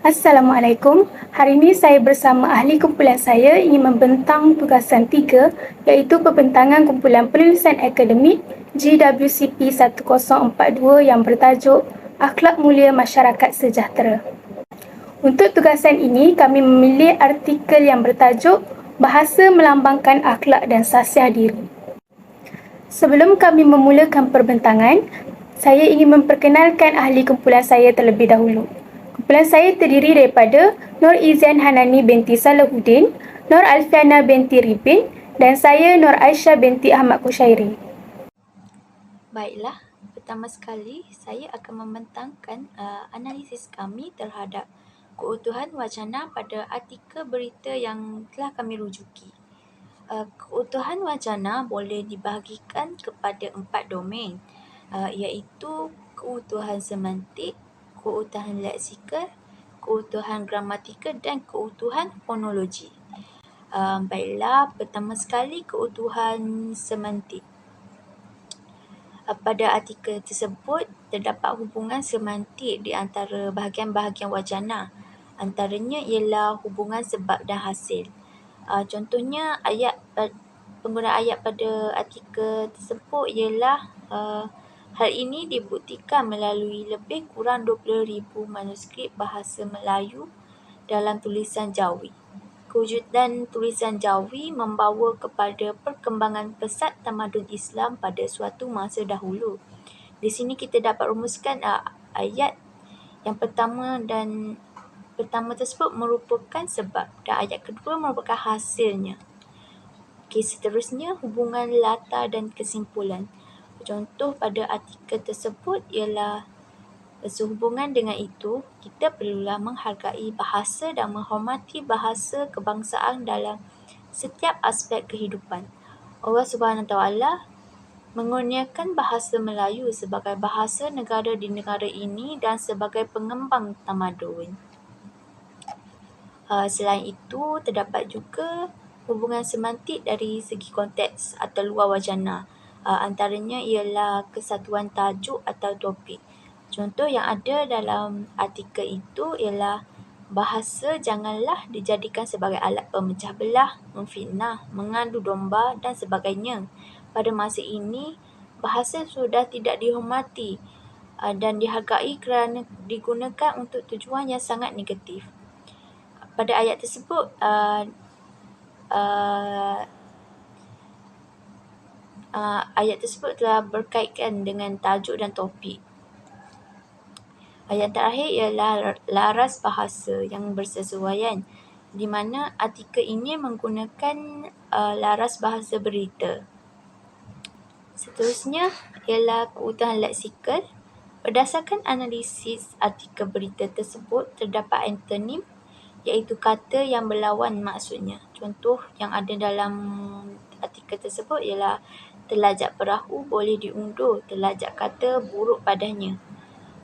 Assalamualaikum. Hari ini saya bersama ahli kumpulan saya ingin membentang tugasan 3 iaitu pembentangan kumpulan penulisan akademik GWCP 1042 yang bertajuk Akhlak Mulia Masyarakat Sejahtera. Untuk tugasan ini, kami memilih artikel yang bertajuk Bahasa Melambangkan Akhlak dan Sasiah Diri. Sebelum kami memulakan perbentangan, saya ingin memperkenalkan ahli kumpulan saya terlebih dahulu. Kumpulan saya terdiri daripada Nur Izan Hanani binti Salahuddin, Nur Alfiana binti Ribin dan saya Nur Aisyah binti Ahmad Kushairi. Baiklah, pertama sekali saya akan membentangkan analisis kami terhadap keutuhan wacana pada artikel berita yang telah kami rujuki. Keutuhan wacana boleh dibahagikan kepada 4 domain, iaitu keutuhan semantik, keutuhan leksikal, keutuhan gramatikal dan keutuhan fonologi. Baiklah, pertama sekali keutuhan semantik. Pada artikel tersebut, terdapat hubungan semantik di antara bahagian-bahagian wacana. Antaranya ialah hubungan sebab dan hasil. Contohnya, penggunaan ayat pada artikel tersebut ialah hal ini dibuktikan melalui lebih kurang 20,000 manuskrip bahasa Melayu dalam tulisan Jawi. Kewujudan tulisan Jawi membawa kepada perkembangan pesat tamadun Islam pada suatu masa dahulu. Di sini kita dapat rumuskan ayat yang pertama tersebut merupakan sebab dan ayat kedua merupakan hasilnya. Okey, seterusnya hubungan latar dan kesimpulan. Contoh pada artikel tersebut ialah sehubungan dengan itu, kita perlulah menghargai bahasa dan menghormati bahasa kebangsaan dalam setiap aspek kehidupan. Allah SWT mengurniakan bahasa Melayu sebagai bahasa negara di negara ini dan sebagai pengembang tamadun. Selain itu, terdapat juga hubungan semantik dari segi konteks atau luar wacana. Antaranya ialah kesatuan tajuk atau topik. Contoh yang ada dalam artikel itu ialah bahasa janganlah dijadikan sebagai alat pemecah belah, memfitnah, mengadu domba dan sebagainya. Pada masa ini, bahasa sudah tidak dihormati dan dihargai kerana digunakan untuk tujuan yang sangat negatif. Pada ayat tersebut, ayat tersebut telah berkaitan dengan tajuk dan topik. Ayat terakhir ialah laras bahasa yang bersesuaian, di mana artikel ini menggunakan laras bahasa berita. Seterusnya ialah keutuhan leksikal. Berdasarkan analisis artikel berita tersebut, terdapat antonim iaitu kata yang berlawan maksudnya. Contoh yang ada dalam artikel tersebut ialah terlajak perahu boleh diundur, terlajak kata buruk padanya.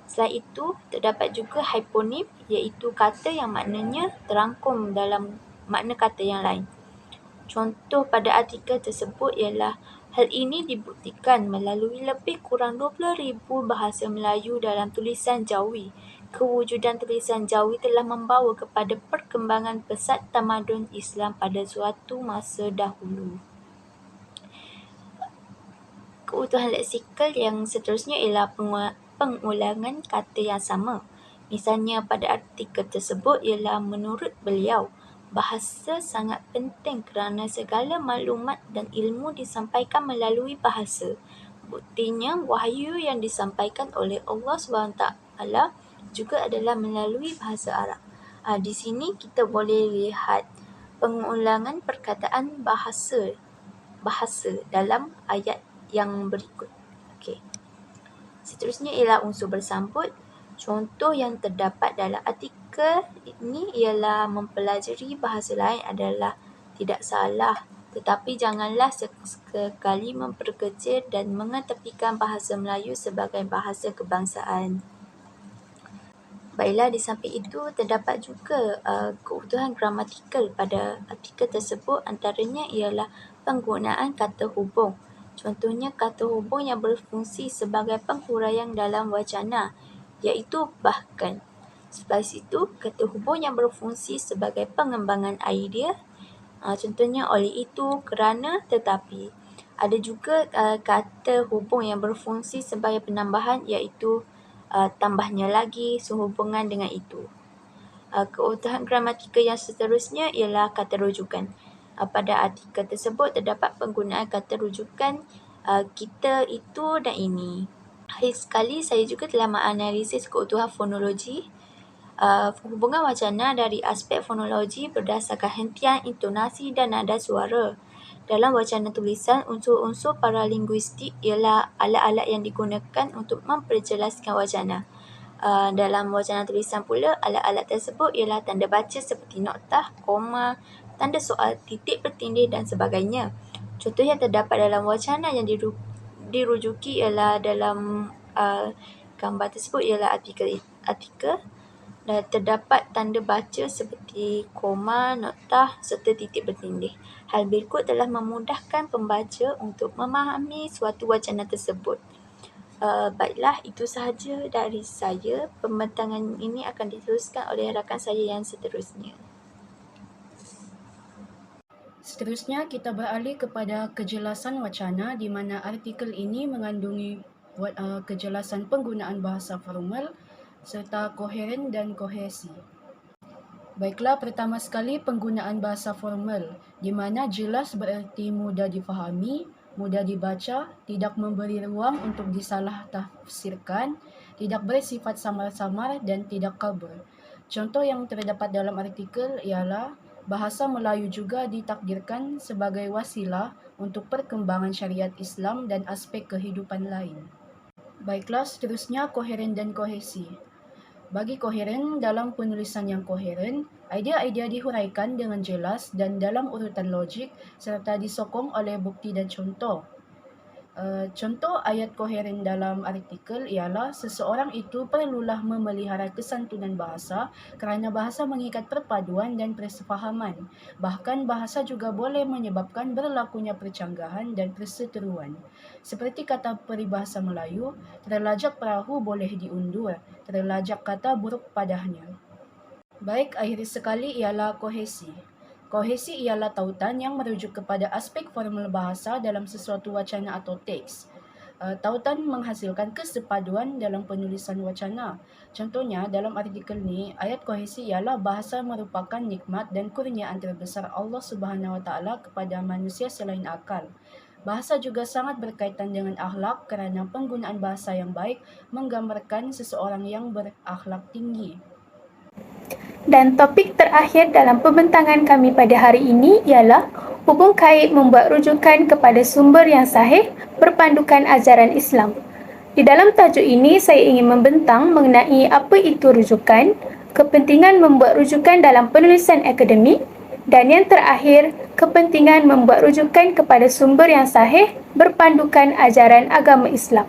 Selain itu, terdapat juga hiponim iaitu kata yang maknanya terangkum dalam makna kata yang lain. Contoh pada artikel tersebut ialah hal ini dibuktikan melalui lebih kurang 20,000 bahasa Melayu dalam tulisan Jawi. Kewujudan tulisan Jawi telah membawa kepada perkembangan pesat tamadun Islam pada suatu masa dahulu. Keutuhan leksikal yang seterusnya ialah pengulangan kata yang sama. Misalnya pada artikel tersebut ialah menurut beliau, bahasa sangat penting kerana segala maklumat dan ilmu disampaikan melalui bahasa. Buktinya, wahyu yang disampaikan oleh Allah SWT juga adalah melalui bahasa Arab. Di sini kita boleh lihat pengulangan perkataan bahasa dalam ayat yang berikut. Okey. Seterusnya ialah unsur bersambut. Contoh yang terdapat dalam artikel ini ialah mempelajari bahasa lain adalah tidak salah, tetapi janganlah sekali memperkecil dan mengetepikan bahasa Melayu sebagai bahasa kebangsaan. Baiklah, di samping itu terdapat juga keutuhan gramatikal pada artikel tersebut, antaranya ialah penggunaan kata hubung. Contohnya kata hubung yang berfungsi sebagai penghuraian dalam wacana, iaitu bahkan. Selepas itu, kata hubung yang berfungsi sebagai pengembangan idea. Contohnya oleh itu, kerana, tetapi. Ada juga kata hubung yang berfungsi sebagai penambahan iaitu tambahnya lagi sehubungan dengan itu. Keutuhan gramatikal yang seterusnya ialah kata rujukan. Pada artikel tersebut terdapat penggunaan kata rujukan kita, itu dan ini. Akhir sekali, saya juga telah menganalisis keutuhan fonologi. Hubungan wacana dari aspek fonologi berdasarkan hentian, intonasi dan nada suara. Dalam wacana tulisan, unsur-unsur paralinguistik ialah alat-alat yang digunakan untuk memperjelaskan wacana. Dalam wacana tulisan pula, alat-alat tersebut ialah tanda baca seperti noktah, koma, tanda soal, titik bertindih dan sebagainya. Contoh yang terdapat dalam wacana yang dirujuki ialah dalam gambar tersebut ialah artikel dan terdapat tanda baca seperti koma, noktah serta titik bertindih. Hal berikut telah memudahkan pembaca untuk memahami suatu wacana tersebut. Baiklah, itu sahaja dari saya. Pembentangan ini akan diteruskan oleh rakan saya yang seterusnya. Seterusnya, kita beralih kepada kejelasan wacana di mana artikel ini mengandungi kejelasan penggunaan bahasa formal serta koheren dan kohesi. Baiklah, pertama sekali penggunaan bahasa formal di mana jelas bererti mudah difahami, mudah dibaca, tidak memberi ruang untuk disalah tafsirkan, tidak bersifat samar-samar dan tidak kabur. Contoh yang terdapat dalam artikel ialah bahasa Melayu juga ditakdirkan sebagai wasilah untuk perkembangan syariat Islam dan aspek kehidupan lain. Baiklah, seterusnya koheren dan kohesi. Bagi koheren, dalam penulisan yang koheren, idea-idea dihuraikan dengan jelas dan dalam urutan logik serta disokong oleh bukti dan contoh. Contoh ayat koheren dalam artikel ialah seseorang itu perlulah memelihara kesantunan bahasa kerana bahasa mengikat perpaduan dan persefahaman. Bahkan bahasa juga boleh menyebabkan berlakunya percanggahan dan perseteruan. Seperti kata peribahasa Melayu, terlajak perahu boleh diundur, terlajak kata buruk padahnya. Baik, akhir sekali ialah kohesi. Kohesi ialah tautan yang merujuk kepada aspek formal bahasa dalam sesuatu wacana atau teks. Tautan menghasilkan kesepaduan dalam penulisan wacana. Contohnya, dalam artikel ni, ayat kohesi ialah bahasa merupakan nikmat dan kurniaan terbesar Allah Subhanahu Wa Taala kepada manusia selain akal. Bahasa juga sangat berkaitan dengan akhlak kerana penggunaan bahasa yang baik menggambarkan seseorang yang berakhlak tinggi. Dan topik terakhir dalam pembentangan kami pada hari ini ialah hubung kait membuat rujukan kepada sumber yang sahih berpandukan ajaran Islam. Di dalam tajuk ini, saya ingin membentang mengenai apa itu rujukan, kepentingan membuat rujukan dalam penulisan akademik, dan yang terakhir, kepentingan membuat rujukan kepada sumber yang sahih berpandukan ajaran agama Islam.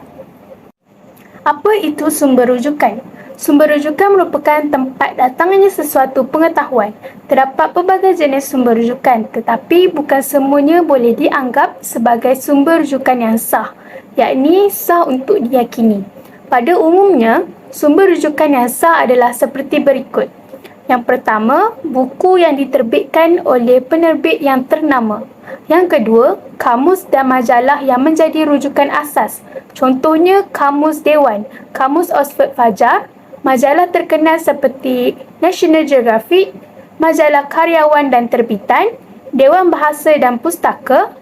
Apa itu sumber rujukan? Sumber rujukan merupakan tempat datangnya sesuatu pengetahuan. Terdapat pelbagai jenis sumber rujukan, tetapi bukan semuanya boleh dianggap sebagai sumber rujukan yang sah, yakni sah untuk diyakini. Pada umumnya, sumber rujukan yang sah adalah seperti berikut. Yang pertama, buku yang diterbitkan oleh penerbit yang ternama. Yang kedua, kamus dan majalah yang menjadi rujukan asas. Contohnya, Kamus Dewan, Kamus Oxford Fajar, majalah terkenal seperti National Geographic, majalah karyawan dan terbitan, Dewan Bahasa dan Pustaka,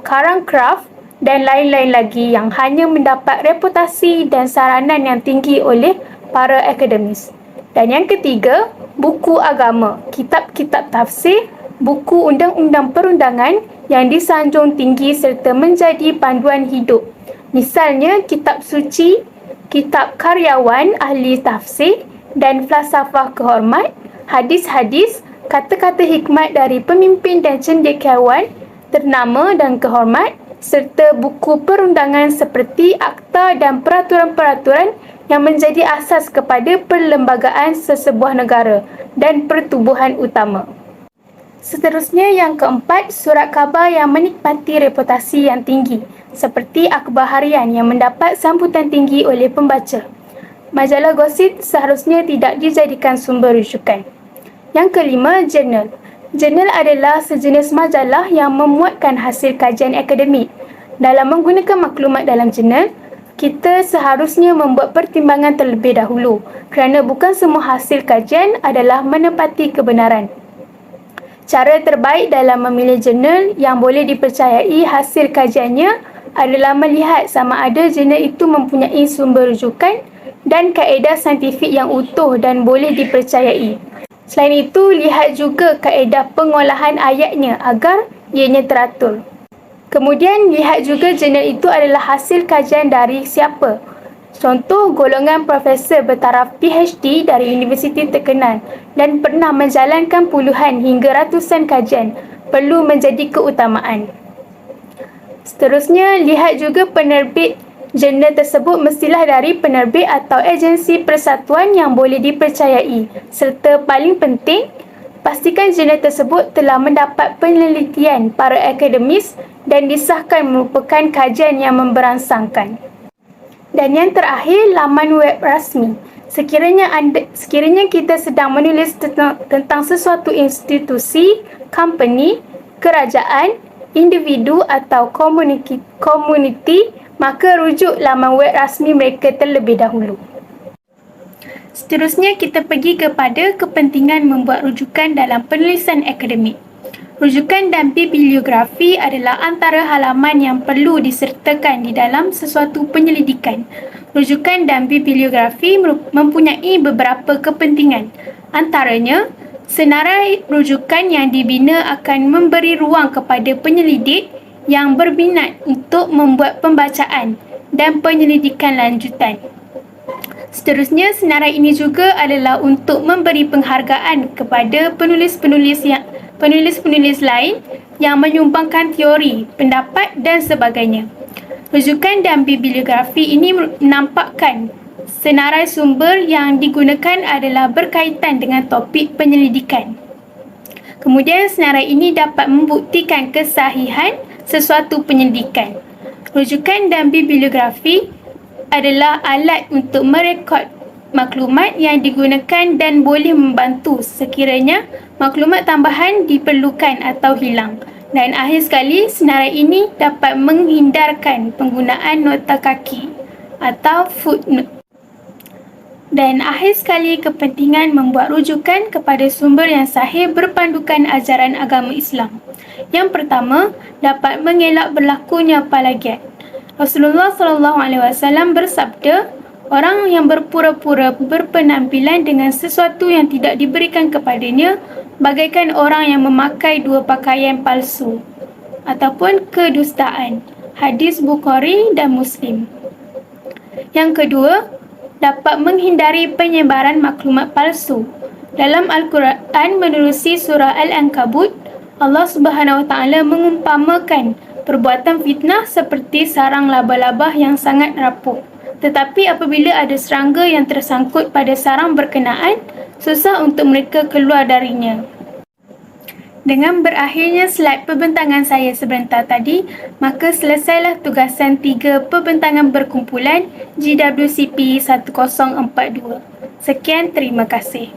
Karang Kraft dan lain-lain lagi yang hanya mendapat reputasi dan saranan yang tinggi oleh para akademis. Dan yang ketiga, buku agama, kitab-kitab tafsir, buku undang-undang perundangan yang disanjung tinggi serta menjadi panduan hidup. Misalnya, kitab suci, kitab karyawan ahli tafsir dan falsafah kehormat, hadis-hadis, kata-kata hikmat dari pemimpin dan cendekiawan ternama dan kehormat, serta buku perundangan seperti akta dan peraturan-peraturan yang menjadi asas kepada perlembagaan sesebuah negara dan pertubuhan utama. Seterusnya yang keempat, surat khabar yang menikmati reputasi yang tinggi, seperti akhbar harian yang mendapat sambutan tinggi oleh pembaca. Majalah gosip seharusnya tidak dijadikan sumber rujukan. Yang kelima, jurnal. Jurnal adalah sejenis majalah yang memuatkan hasil kajian akademik. Dalam menggunakan maklumat dalam jurnal, kita seharusnya membuat pertimbangan terlebih dahulu kerana bukan semua hasil kajian adalah menepati kebenaran. Cara terbaik dalam memilih jurnal yang boleh dipercayai hasil kajiannya adalah melihat sama ada jurnal itu mempunyai sumber rujukan dan kaedah saintifik yang utuh dan boleh dipercayai. Selain itu, lihat juga kaedah pengolahan ayatnya agar ianya teratur. Kemudian, lihat juga jurnal itu adalah hasil kajian dari siapa. Contoh, golongan profesor bertaraf PhD dari universiti terkenal dan pernah menjalankan puluhan hingga ratusan kajian perlu menjadi keutamaan. Seterusnya, lihat juga penerbit jurnal tersebut mestilah dari penerbit atau agensi persatuan yang boleh dipercayai. Serta paling penting, pastikan jurnal tersebut telah mendapat penelitian para akademis dan disahkan merupakan kajian yang memberangsangkan. Dan yang terakhir, laman web rasmi. Sekiranya kita sedang menulis tentang sesuatu institusi, company, kerajaan, individu atau komuniti, maka rujuk laman web rasmi mereka terlebih dahulu. Seterusnya, kita pergi kepada kepentingan membuat rujukan dalam penulisan akademik. Rujukan dan bibliografi adalah antara halaman yang perlu disertakan di dalam sesuatu penyelidikan. Rujukan dan bibliografi mempunyai beberapa kepentingan. Antaranya, senarai rujukan yang dibina akan memberi ruang kepada penyelidik yang berminat untuk membuat pembacaan dan penyelidikan lanjutan. Seterusnya, senarai ini juga adalah untuk memberi penghargaan kepada penulis-penulis lain yang menyumbangkan teori, pendapat dan sebagainya. Rujukan dan bibliografi ini menampakkan senarai sumber yang digunakan adalah berkaitan dengan topik penyelidikan. Kemudian, senarai ini dapat membuktikan kesahihan sesuatu penyelidikan. Rujukan dan bibliografi adalah alat untuk merekod maklumat yang digunakan dan boleh membantu sekiranya maklumat tambahan diperlukan atau hilang. Dan akhir sekali, senarai ini dapat menghindarkan penggunaan nota kaki atau footnote. Dan akhir sekali, kepentingan membuat rujukan kepada sumber yang sahih berpandukan ajaran agama Islam. Yang pertama, dapat mengelak berlakunya plagiat. Rasulullah SAW bersabda, orang yang berpura-pura berpenampilan dengan sesuatu yang tidak diberikan kepadanya bagaikan orang yang memakai dua pakaian palsu ataupun kedustaan. Hadis Bukhari dan Muslim. Yang kedua, dapat menghindari penyebaran maklumat palsu. Dalam Al-Quran menerusi surah Al-Ankabut, Allah Subhanahu Wa Taala mengumpamakan perbuatan fitnah seperti sarang laba-laba yang sangat rapuh. Tetapi apabila ada serangga yang tersangkut pada sarang berkenaan, susah untuk mereka keluar darinya. Dengan berakhirnya slide pembentangan saya sebentar tadi, maka selesailah tugasan 3 pembentangan berkumpulan GWCP 1042. Sekian, terima kasih.